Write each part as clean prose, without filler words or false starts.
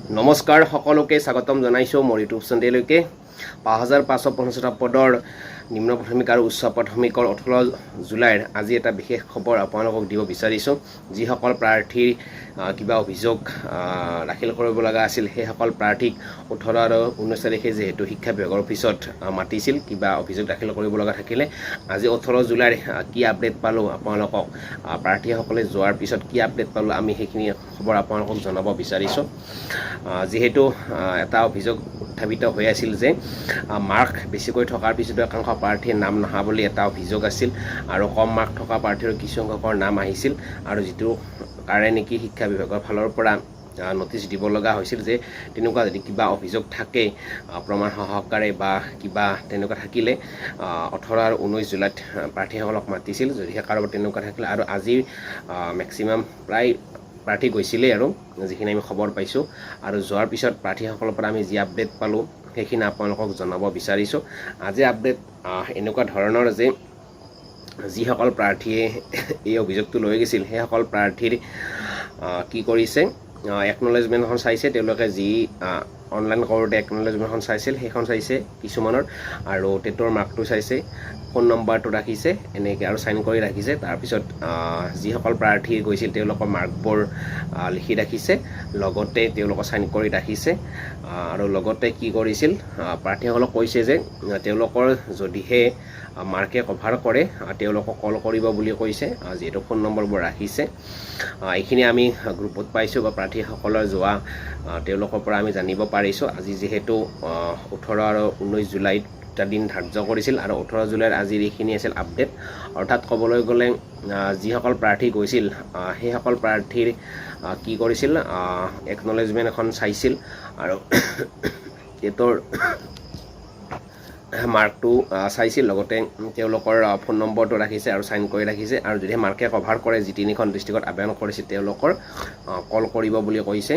নমস্কাৰ সকলোকে স্বাগতম জনাইছোঁ মোৰ ইউটিউব চেনেললৈকে 5550টা পদৰ নিম্ন প্ৰাথমিক আৰু উচ্চ প্ৰাথমিকৰ 18 জুলাইৰ আজি এটা বিশেষ খবৰ আপোনালোকক দিব বিচাৰিছোঁ। যিসকল প্ৰাৰ্থীৰ কিবা অভিযোগ দাখিল কৰিব লগা আছিল সেইসকল প্ৰাৰ্থীক 18 আৰু 19 তাৰিখে যেহেতু শিক্ষা বিভাগৰ অফিচত মাতিছিল কিবা অভিযোগ দাখিল কৰিব লগা থাকিলে আজি 18 জুলাইৰ কি আপডেট পালোঁ আপোনালোকক প্ৰাৰ্থীসকলে যোৱাৰ পিছত কি আপডেট পালোঁ আমি সেইখিনি খবৰ আপোনালোকক জনাব বিচাৰিছোঁ। যেহেতু এটা অভিযোগ উত্থাপিত হৈ আছিল যে মাৰ্ক বেছিকৈ থকাৰ পিছতো একাংশ প্ৰাৰ্থীৰ নাম নহা বুলি এটা অভিযোগ আছিল আৰু কম মাৰ্ক থকা প্ৰাৰ্থীৰ কিছু সংখ্যকৰ নাম আহিছিল আৰু যিটো কাৰণে নেকি শিক্ষা বিভাগৰ ফালৰ পৰা নটিচ দিব লগা হৈছিল যে তেনেকুৱা যদি কিবা অভিযোগ থাকে প্ৰমাণ সহকাৰে বা কিবা তেনেকুৱা থাকিলে 18 আৰু 19 জুলাইত প্ৰাৰ্থীসকলক মাতিছিল যদিহে কাৰোবাৰ তেনেকুৱা থাকিলে আৰু আজি মেক্সিমাম প্ৰায় প্ৰাৰ্থী গৈছিলে আৰু যিখিনি আমি খবৰ পাইছোঁ আৰু যোৱাৰ পিছত প্ৰাৰ্থীসকলৰ পৰা আমি যি আপডেট পালোঁ সেইখিনি আপোনালোকক জনাব বিচাৰিছোঁ। আজি আপডেট এনেকুৱা ধৰণৰ যে যিসকল প্ৰাৰ্থীয়ে এই অভিযোগটো লৈ গৈছিল সেইসকল প্ৰাৰ্থীৰ কি কৰিছে একনলেজমেণ্টখন চাইছে তেওঁলোকে যি অনলাইন কৰোঁতে একনলেজমেণ্টখন চাইছিল সেইখন চাইছে কিছুমানৰ আৰু টেটৰ মাৰ্কটো চাইছে ফোন নম্বৰটো ৰাখিছে এনেকৈ আৰু চাইন কৰি ৰাখিছে। তাৰপিছত যিসকল প্ৰাৰ্থী গৈছিল তেওঁলোকৰ মাৰ্কবোৰ লিখি ৰাখিছে লগতে তেওঁলোকৰ চাইন কৰি ৰাখিছে আৰু লগতে কি কৰিছিল প্ৰাৰ্থীসকলক কৈছে যে তেওঁলোকৰ যদিহে মাৰ্কে কভাৰ কৰে তেওঁলোকক কল কৰিব বুলি কৈছে যিহেতু ফোন নম্বৰবোৰ ৰাখিছে। এইখিনি আমি গ্ৰুপত পাইছোঁ বা প্ৰাৰ্থীসকলৰ যোৱা তেওঁলোকৰ পৰা আমি জানিব পাৰিছোঁ। আজি যিহেতু 18 আৰু 19 জুলাইত এটা দিন ধাৰ্য কৰিছিল আৰু 18 জুলাইৰ আজিৰ এইখিনি আছিল আপডেট। অৰ্থাৎ ক'বলৈ গ'লে যিসকল প্ৰাৰ্থী গৈছিল সেইসকল প্ৰাৰ্থীৰ কি কৰিছিল একনলেজমেণ্ট এখন চাইছিল আৰু টেটৰ মাৰ্কটো চাইছিল লগতে তেওঁলোকৰ ফোন নম্বৰটো ৰাখিছে আৰু চাইন কৰি ৰাখিছে আৰু যদিহে মাৰ্কে কভাৰ কৰে যি তিনিখন ডিষ্ট্ৰিক্টত আবেদন কৰিছে তেওঁলোকৰ কল কৰিব বুলি কৈছে।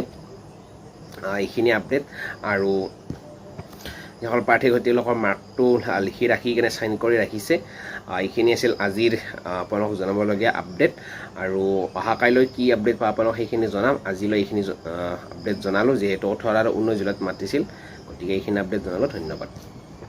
এইখিনি আপডেট আৰু যিসকল প্ৰাৰ্থী হৈ তেওঁলোকৰ মাৰ্কটো লিখি ৰাখি কিনে চাইন কৰি ৰাখিছে। এইখিনি আছিল আজিৰ আপোনালোকক জনাবলগীয়া আপডেট আৰু অহা কাইলৈ কি আপডেট পাব আপোনালোক সেইখিনি জনাম। আজিলৈ এইখিনি আপডেট জনালোঁ যিহেতু 18 আৰু 19 জুলাইত মাতিছিল গতিকে এইখিনি আপডেট জনালোঁ। ধন্যবাদ।